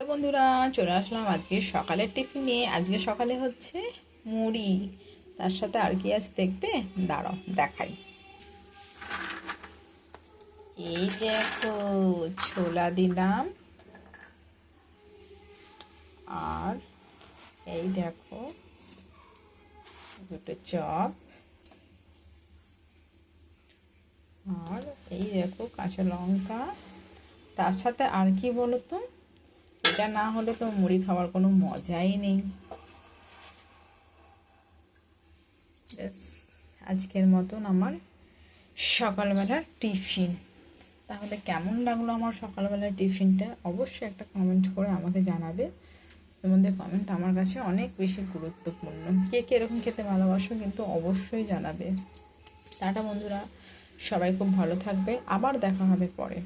বন্ধুরা, চলে আসলাম আজকে সকালের টিফিন নিয়ে। আজকে সকালে হচ্ছে মুড়ি, তার সাথে আর কি আছে দেখবে, দাঁড়াও দেখাই। এই দেখো, ছোলা দিলাম, আর এই দেখো দুটো চপ, আর এই দেখো কাঁচা লঙ্কা। তার সাথে আর কি বলো তো, এটা না হলে তো মুড়ি খাওয়ার কোনো মজাই নেই। আজকের মতন আমার সকালবেলার টিফিন। তাহলে কেমন লাগলো আমার সকালবেলার টিফিনটা, অবশ্যই একটা কমেন্ট করে আমাকে জানাবে। তোমাদের কমেন্ট আমার কাছে অনেক বেশি গুরুত্বপূর্ণ। কে কে এরকম খেতে ভালোবাসো কিন্তু অবশ্যই জানাবে। টাটা বন্ধুরা, সবাই খুব ভালো থাকবে, আবার দেখা হবে পরে।